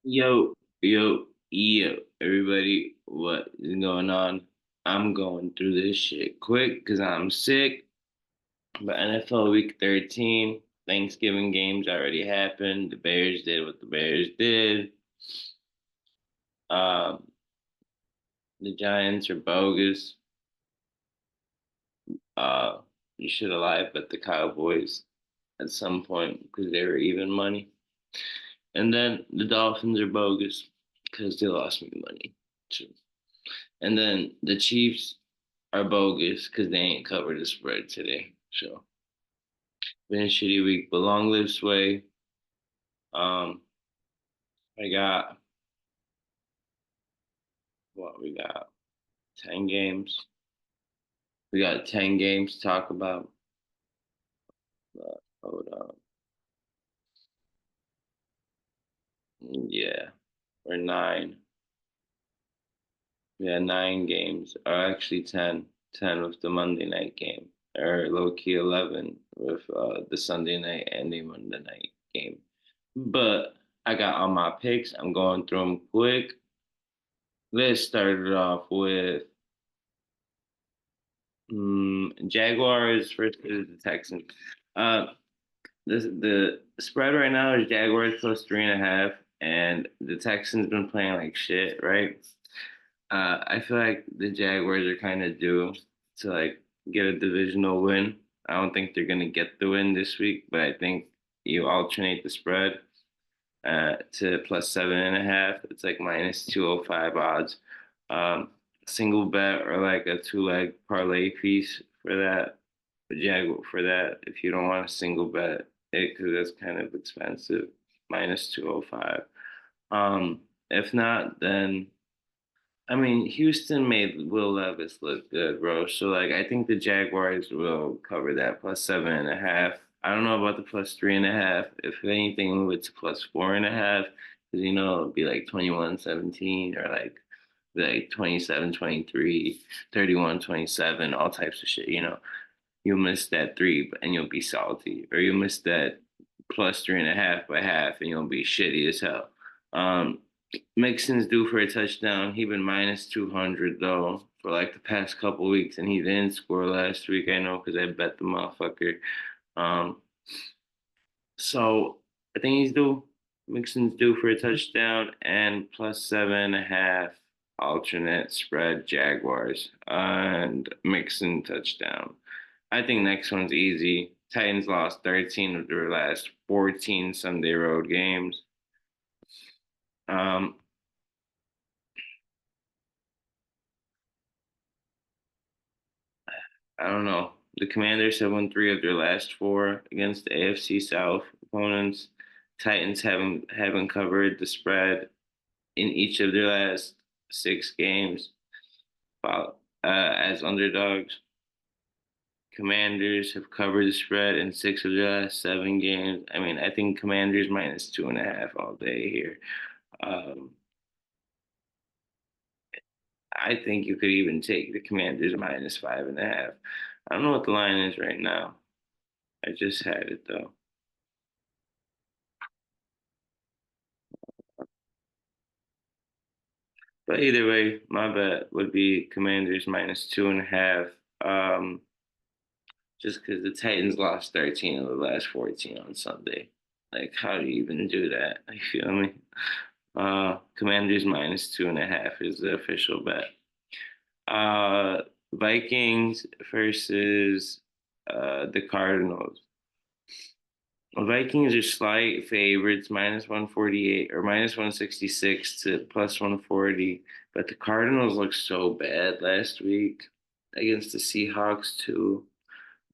Yo, everybody, what is going on? I'm going through this shit quick because I'm sick. But NFL Week 13, Thanksgiving games already happened. The Bears did what the Bears did. Um, the Giants are bogus. Uh, you should have lied bet the Cowboys at some point because they were even money. And then the Dolphins are bogus because they lost me money too. And then the Chiefs are bogus because they ain't covered the spread today. So been a shitty week, but long live Sway. Um, I got what we got 10 games. We got 10 games to talk about. Hold on, yeah, or nine. We had 9 games, or actually 10. 10 with the Monday night game, or low key 11 with the Sunday night and the Monday night game. But I got all my picks. I'm going through them quick. Let's start it off with Jaguars versus the Texans. Uh, the spread right now is Jaguars plus 3.5, and the Texans been playing like shit, right? I feel like the Jaguars are kind of due to like get a divisional win. I don't think they're gonna get the win this week, but I think you alternate the spread to plus 7.5. It's like minus 205 odds. Um, Single bet or like a two-leg parlay piece for that. But yeah, for that if you don't want a single bet it because that's kind of expensive. Minus 205. If not, then I mean Houston made Will Levis look good, bro. So like I think the Jaguars will cover that plus 7.5. I don't know about the plus 3.5. If anything, move it to plus 4.5. Because it'll be like 21-17 or like 27-23, 31-27, all types of shit. You'll miss that three and you'll be salty. Or you'll miss that plus 3.5 by half and you'll be shitty as hell. Um, Mixon's due for a touchdown. He been minus 200 though for like the past couple weeks, and he didn't score last week. I know because I bet the motherfucker. Um, so I think he's due. Mixon's due for a touchdown and plus 7.5 alternate spread Jaguars and Mixon touchdown. I think next one's easy. Titans lost 13 of their last 14 Sunday road games. Um, I don't know. The Commanders have won 3 of their last 4 against the AFC South opponents. Titans haven't covered the spread in each of their last 6 games as underdogs. Commanders have covered the spread in 6 of their last 7 games. I mean, I think Commanders minus 2.5 all day here. Um, I think you could even take the Commanders minus 5.5. I don't know what the line is right now. I just had it though. But either way, my bet would be Commanders minus 2.5. Just because the Titans lost 13 of the last 14 on Sunday. Like, how do you even do that? You feel me? Commanders minus 2.5 is the official bet. Uh, Vikings versus the Cardinals. Well, Vikings are slight favorites, minus 148 or minus 166 to plus 140. But the Cardinals looked so bad last week against the Seahawks, too.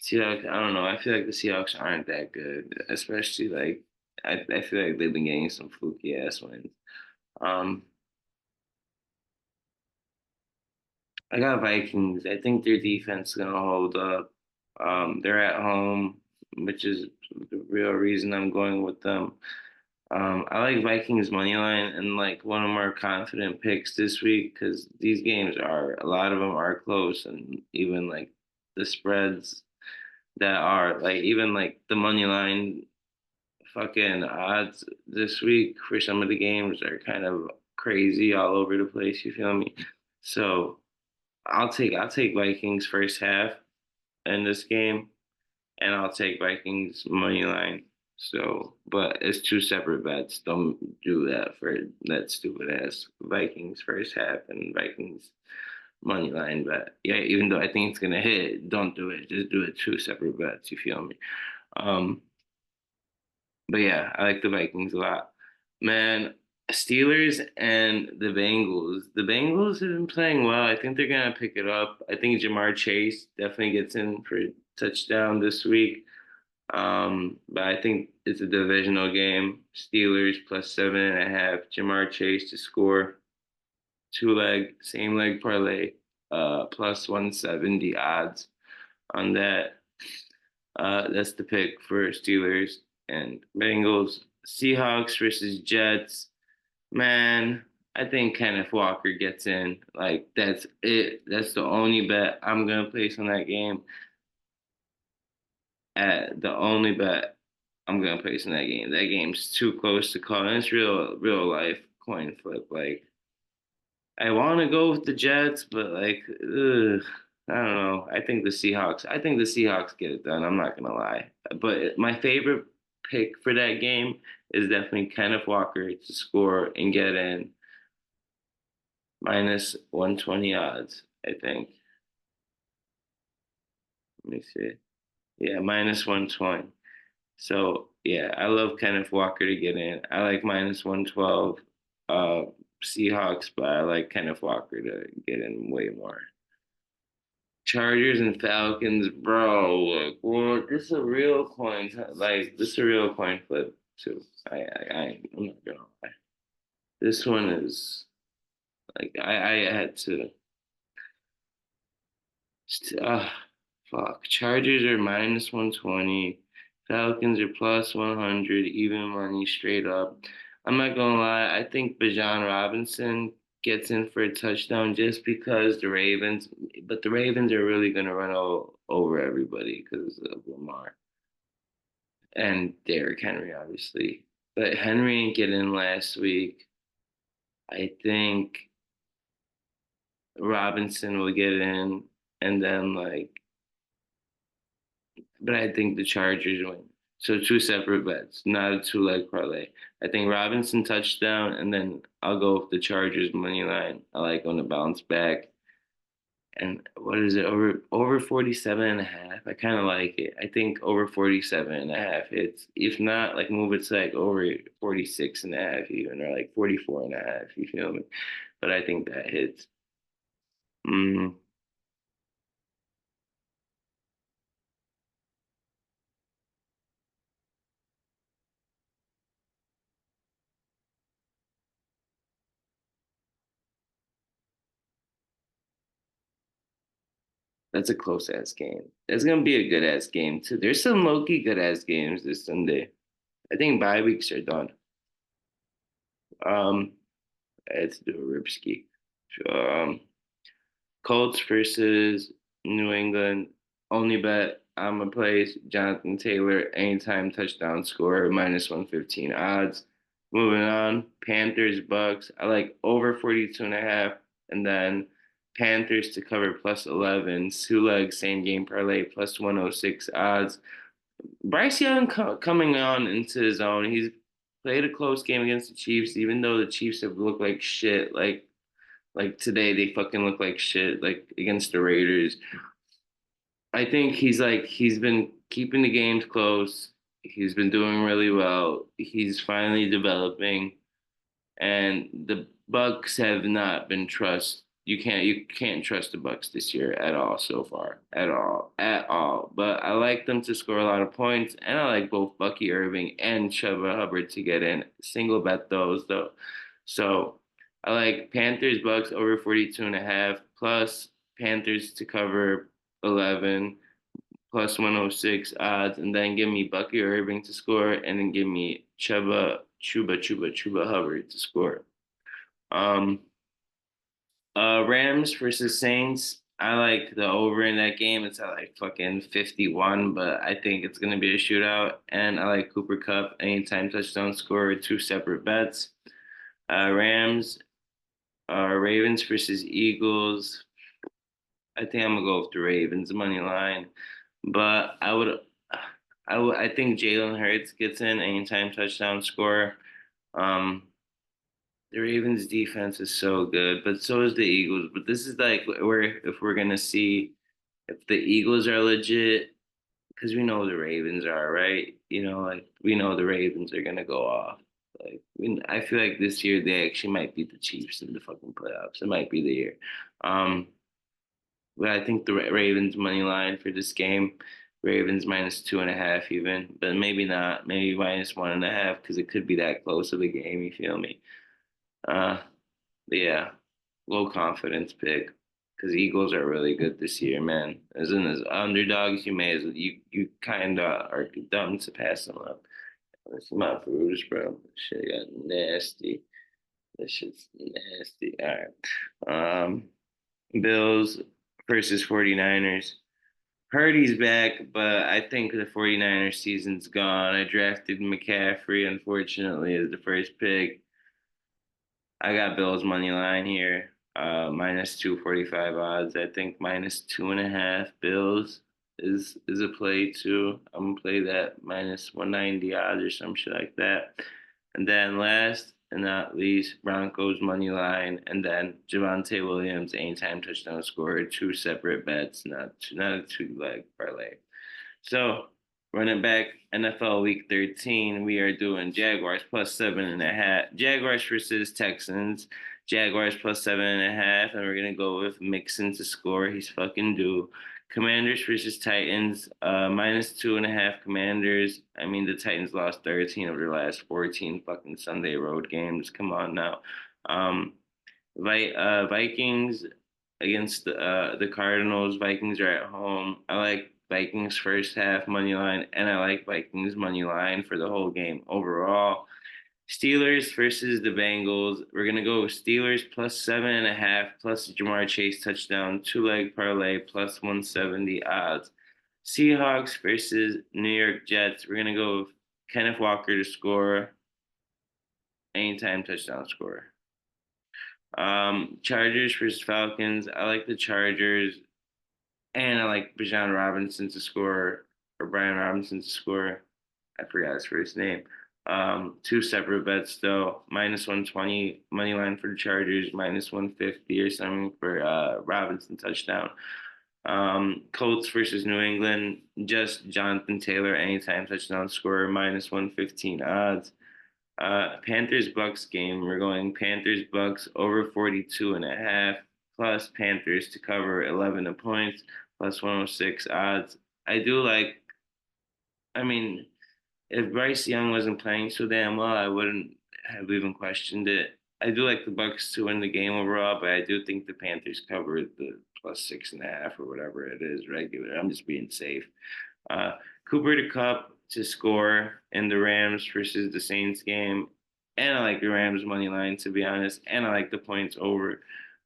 Seahawks, I don't know. I feel like the Seahawks aren't that good, especially like I feel like they've been getting some fluky ass wins. Um, I got Vikings. I think their defense is gonna hold up. They're at home, which is the real reason I'm going with them. I like Vikings money line and like one of my confident picks this week because these games are a lot of them are close and even like the spreads that are like even like the money line fucking odds this week for some of the games are kind of crazy all over the place. You feel me? So I'll take Vikings first half in this game, and I'll take Vikings money line. So, but it's two separate bets. Don't do that for that stupid ass Vikings first half and Vikings money line bet. Yeah, even though I think it's gonna hit, don't do it. Just do it two separate bets. You feel me? Um, but yeah, I like the Vikings a lot. Man, Steelers and the Bengals. The Bengals have been playing well. I think they're gonna pick it up. I think Jamar Chase definitely gets in for a touchdown this week. But I think it's a divisional game. Steelers plus 7.5. Jamar Chase to score. Two leg, same leg parlay. Plus 170 odds on that. That's the pick for Steelers and Bengals. Seahawks versus Jets. Man, I think Kenneth Walker gets in. Like that's it. That's the only bet I'm gonna place on that game. At the only bet I'm gonna place in that game. That game's too close to call. And it's real life coin flip. Like I want to go with the Jets, but like, ugh, I don't know. I think the Seahawks get it done. I'm not gonna lie. But my favorite pick for that game is definitely Kenneth Walker to score and get in minus 120 odds. I think. Let me see. Yeah, minus 120. So yeah, I love Kenneth Walker to get in. I like minus 112 uh Seahawks, but I like Kenneth Walker to get in way more. Chargers and Falcons, bro. Look, well, this is a real coin. Like this is a real coin flip too. I'm not gonna lie. This one is like I had to. Uh, fuck. Chargers are minus 120. Falcons are plus 100. Even money straight up. I'm not gonna lie. I think Bijan Robinson gets in for a touchdown just because the Ravens are really gonna run over everybody because of Lamar and Derrick Henry, obviously. But Henry didn't get in last week. I think Robinson will get in, and then but I think the Chargers win. So two separate bets, not a two leg parlay. I think Robinson touchdown, and then I'll go with the Chargers money line. I like on the bounce back. And what is it? Over 47 and a half. I kind of like it. I think over 47 and a half hits. If not, like move it to like over 46 and a half even, or like 44 and a half, you feel me? But I think that hits. Mm, that's a close ass game. It's gonna be a good ass game too. There's some low key good ass games this Sunday. I think bye weeks are done. Um, let's do a Ripski. Colts versus New England. Only bet I'm gonna place Jonathan Taylor anytime touchdown score minus 115 odds. Moving on, Panthers Bucks. I like over 42 and a half, and then Panthers to cover plus 11. Suleg same game parlay plus 106 odds. Bryce Young coming on into his own. He's played a close game against the Chiefs, even though the Chiefs have looked like shit. Like today, they fucking look like shit. Like against the Raiders. I think he's been keeping the games close. He's been doing really well. He's finally developing, and the Bucks have not been trust. You can't trust the Bucks this year at all so far at all. But I like them to score a lot of points, and I like both Bucky Irving and Chuba Hubbard to get in. Single bet those though. So I like Panthers Bucks over 42 and a half plus Panthers to cover 11 plus 106 odds, and then give me Bucky Irving to score, and then give me Chuba Hubbard to score. Um, Rams versus Saints. I like the over in that game. It's at like fucking 51, but I think it's gonna be a shootout. And I like Cooper Cup anytime touchdown score, two separate bets. Rams, Ravens versus Eagles. I think I'm gonna go with the Ravens money line, but I think Jalen Hurts gets in anytime touchdown score. Um, the Ravens defense is so good, but so is the Eagles. But this is like where if we're gonna see if the Eagles are legit, because we know the Ravens are, right? Like we know the Ravens are gonna go off. I feel like this year they actually might beat the Chiefs in the fucking playoffs. It might be the year. Um, but I think the Ravens money line for this game, Ravens minus 2.5 even, but maybe not. Maybe minus 1.5 because it could be that close of a game. You feel me? Uh, yeah, low confidence pick because Eagles are really good this year, man. As underdogs, you may as well, you kind of are dumb to pass them up. It's my Bruce, bro. Shit got nasty. This shit's nasty. All right. Bills versus 49ers. Purdy's back, but I think the 49ers season's gone. I drafted McCaffrey, unfortunately, as the first pick. I got Bills money line here, minus 245 odds. I think minus 2.5 Bills is a play too. I'm gonna play that minus 190 odds or some shit like that. And then last and not least, Broncos money line, and then Javonte Williams anytime touchdown scorer. Two separate bets, not a two leg parlay. So running back NFL Week 13, we are doing Jaguars plus 7.5. Jaguars versus Texans. Jaguars plus 7.5, and we're gonna go with Mixon to score. He's fucking due. Commanders versus Titans. Minus 2.5 Commanders. I mean, the Titans lost 13 of their last 14 fucking Sunday road games. Come on now. Um, Vikings against the Cardinals. Vikings are at home. I like Vikings first half money line, and I like Vikings money line for the whole game overall. Steelers versus the Bengals. We're gonna go with Steelers plus 7.5 plus Jamar Chase touchdown, two leg parlay plus 170 odds. Seahawks versus New York Jets. We're gonna go with Kenneth Walker to score, anytime touchdown score. Chargers versus Falcons. I like the Chargers, and I like Bijan Robinson to score, or Brian Robinson to score. I forgot his first name. Two separate bets though. Minus 120 money line for the Chargers, minus 150 or something for Robinson touchdown. Colts versus New England, just Jonathan Taylor anytime touchdown scorer, minus 115 odds. Panthers Bucks game. We're going Panthers Bucks over 42.5 plus Panthers to cover 11 points plus 106 odds. I do like, I mean, if Bryce Young wasn't playing so damn well, I wouldn't have even questioned it. I do like the Bucks to win the game overall, but I do think the Panthers cover the plus 6.5 or whatever it is regular. I'm just being safe. Uh, Cooper to Cup to score in the Rams versus the Saints game. And I like the Rams money line, to be honest. And I like the points over.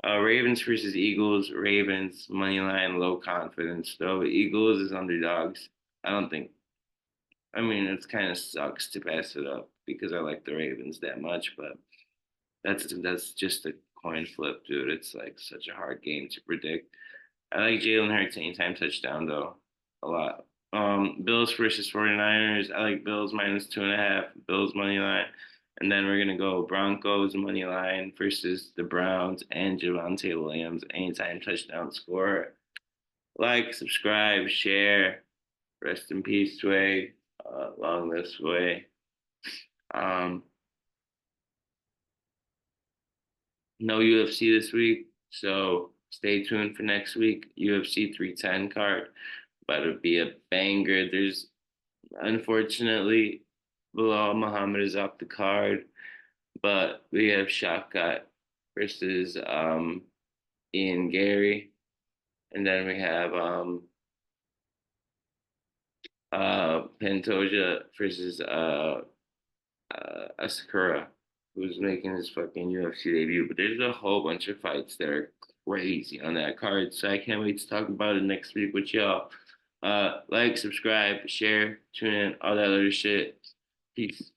Ravens versus Eagles. Ravens money line, low confidence though. Eagles is underdogs. I don't think. I mean, it kind of sucks to pass it up because I like the Ravens that much, but that's just a coin flip, dude. It's like such a hard game to predict. I like Jalen Hurts anytime touchdown though, a lot. Bills versus 49ers. I like Bills minus 2.5, Bills money line. And then we're gonna go Broncos money line versus the Browns and Javonte Williams anytime touchdown score. Like, subscribe, share. Rest in peace, Sway. Long live Sway. Um, no UFC this week, so stay tuned for next week. UFC 310 card, but it'll be a banger. There's unfortunately Bilal Muhammad is off the card, but we have Shafkat versus Ian Gary, and then we have Pantoja versus Asakura, who's making his fucking UFC debut. But there's a whole bunch of fights that are crazy on that card. So I can't wait to talk about it next week with y'all. Like, subscribe, share, tune in, all that other shit. Peace.